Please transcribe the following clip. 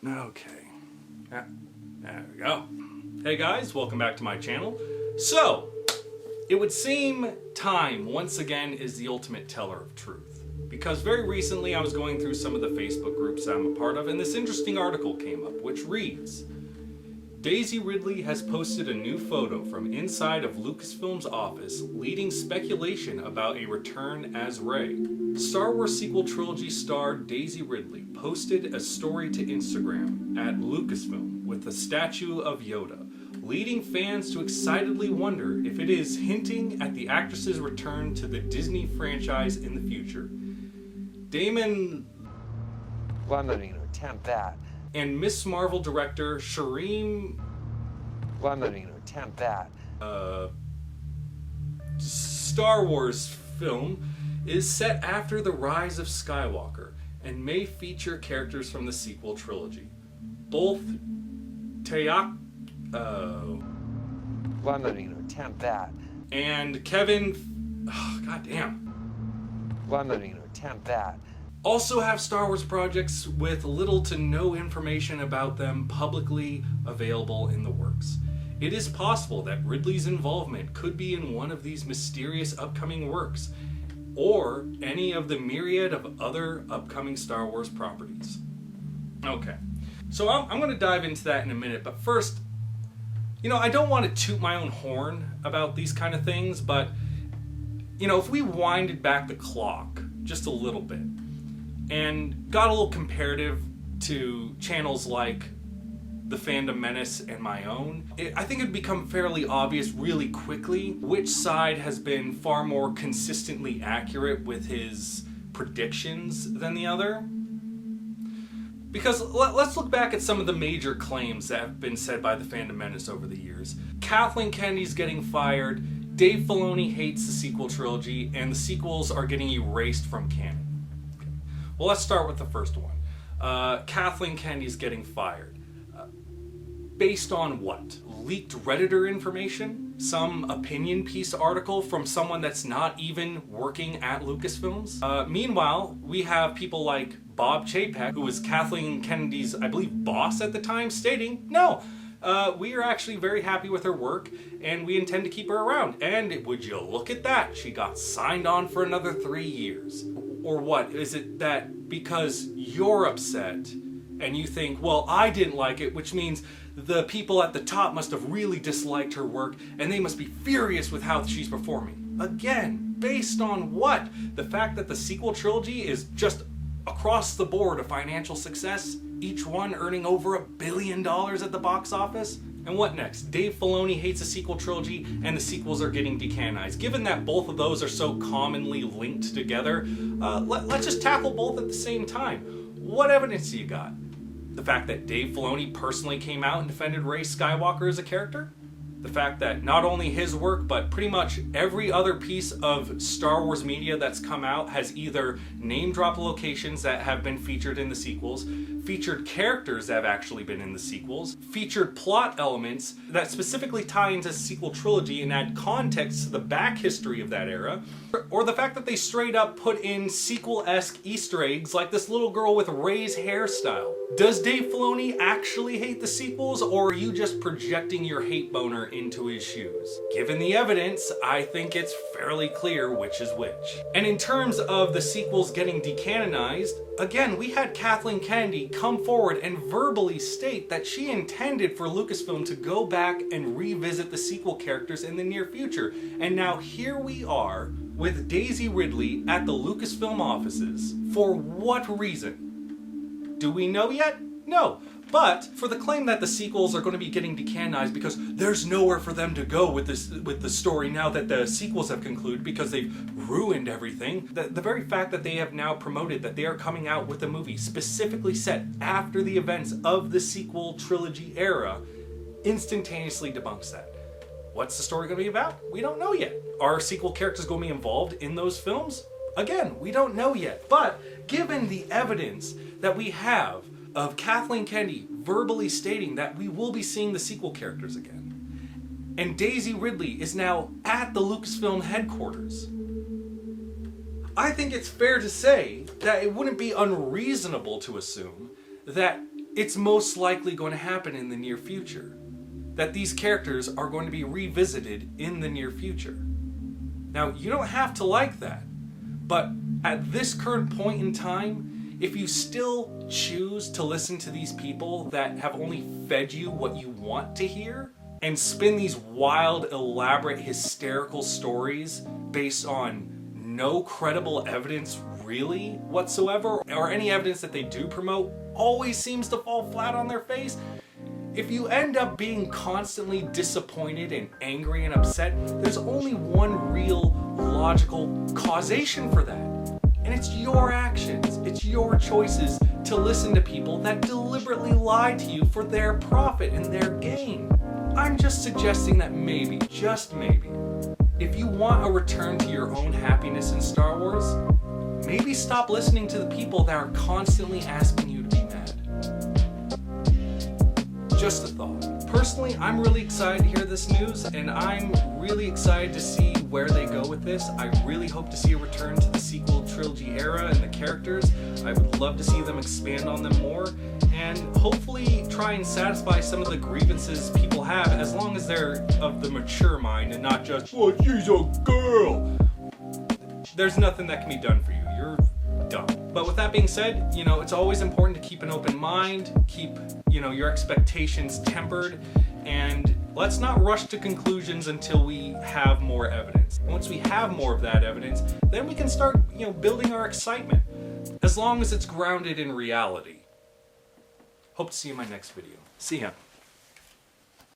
Okay. There we go. Hey guys, welcome back to my channel. So, it would seem time, once again, is the ultimate teller of truth. Because very recently I was going through some of the Facebook groups that I'm a part of, and this interesting article came up, which reads, Daisy Ridley has posted a new photo from inside of Lucasfilm's office, leading speculation about a return as Rey. Star Wars sequel trilogy star Daisy Ridley posted a story to Instagram at Lucasfilm with a statue of Yoda, leading fans to excitedly wonder if it is hinting at the actress's return to the Disney franchise in the future. Damon... Well, I'm not even going to attempt that. And Miss Marvel director Shireen... Well, I'm not even going to attempt that. Star Wars film is set after the rise of Skywalker and may feature characters from the sequel trilogy. Both Well, I'm not even going to attempt that. And Kevin... Oh, goddamn. Well, I'm not even going to attempt that. Also have Star Wars projects with little to no information about them publicly available in the works. It is possible that Ridley's involvement could be in one of these mysterious upcoming works, or any of the myriad of other upcoming Star Wars properties. Okay, so I'm going to dive into that in a minute, but first, I don't want to toot my own horn about these kind of things, but, if we winded back the clock just a little bit, and got a little comparative to channels like The Fandom Menace and my own, I think it'd become fairly obvious really quickly which side has been far more consistently accurate with his predictions than the other. Because let's look back at some of the major claims that have been said by The Fandom Menace over the years. Kathleen Kennedy's getting fired, Dave Filoni hates the sequel trilogy, and the sequels are getting erased from canon. Well, let's start with the first one. Kathleen Kennedy's getting fired. Based on what? Leaked Redditor information? Some opinion piece article from someone that's not even working at Lucasfilms? Meanwhile, we have people like Bob Chapek, who was Kathleen Kennedy's, I believe, boss at the time, stating, no, we are actually very happy with her work, and we intend to keep her around. And would you look at that? She got signed on for another 3 years. Or what? Is it that because you're upset and you think, well, I didn't like it, which means the people at the top must have really disliked her work and they must be furious with how she's performing? Again, based on what? The fact that the sequel trilogy is just across the board a financial success, each one earning over $1 billion at the box office? And what next? Dave Filoni hates the sequel trilogy and the sequels are getting decanonized. Given that both of those are so commonly linked together, let's just tackle both at the same time. What evidence do you got? The fact that Dave Filoni personally came out and defended Rey Skywalker as a character? The fact that not only his work, but pretty much every other piece of Star Wars media that's come out has either name-dropped locations that have been featured in the sequels, featured characters that have actually been in the sequels, featured plot elements that specifically tie into the sequel trilogy and add context to the back history of that era, or the fact that they straight up put in sequel-esque Easter eggs like this little girl with Rey's hairstyle. Does Dave Filoni actually hate the sequels, or are you just projecting your hate boner into his shoes? Given the evidence, I think it's fairly clear which is which. And in terms of the sequels getting decanonized, again, we had Kathleen Kennedy come forward and verbally state that she intended for Lucasfilm to go back and revisit the sequel characters in the near future. And now here we are with Daisy Ridley at the Lucasfilm offices. For what reason? Do we know yet? No. But for the claim that the sequels are going to be getting decanonized because there's nowhere for them to go with the story now that the sequels have concluded because they've ruined everything, the very fact that they have now promoted that they are coming out with a movie specifically set after the events of the sequel trilogy era instantaneously debunks that. What's the story going to be about? We don't know yet. Are sequel characters going to be involved in those films? Again, we don't know yet. But given the evidence that we have of Kathleen Kennedy verbally stating that we will be seeing the sequel characters again, and Daisy Ridley is now at the Lucasfilm headquarters, I think it's fair to say that it wouldn't be unreasonable to assume that it's most likely going to happen in the near future. That these characters are going to be revisited in the near future. Now, you don't have to like that, but at this current point in time, if you still choose to listen to these people that have only fed you what you want to hear, and spin these wild, elaborate, hysterical stories based on no credible evidence really whatsoever, or any evidence that they do promote always seems to fall flat on their face, if you end up being constantly disappointed and angry and upset, there's only one real logical causation for that. And it's your actions, it's your choices to listen to people that deliberately lie to you for their profit and their gain. I'm just suggesting that maybe, just maybe, if you want a return to your own happiness in Star Wars, maybe stop listening to the people that are constantly asking you to be mad. Just a thought. Personally, I'm really excited to hear this news, and I'm really excited to see where they go with this. I really hope to see a return to the sequel trilogy era and the characters. I would love to see them expand on them more, and hopefully try and satisfy some of the grievances people have, as long as they're of the mature mind and not just, well, she's a girl. There's nothing that can be done for you. You're dumb. But with that being said, it's always important to keep an open mind, keep, your expectations tempered, and let's not rush to conclusions until we have more evidence. Once we have more of that evidence, then we can start, building our excitement, as long as it's grounded in reality. Hope to see you in my next video. See ya.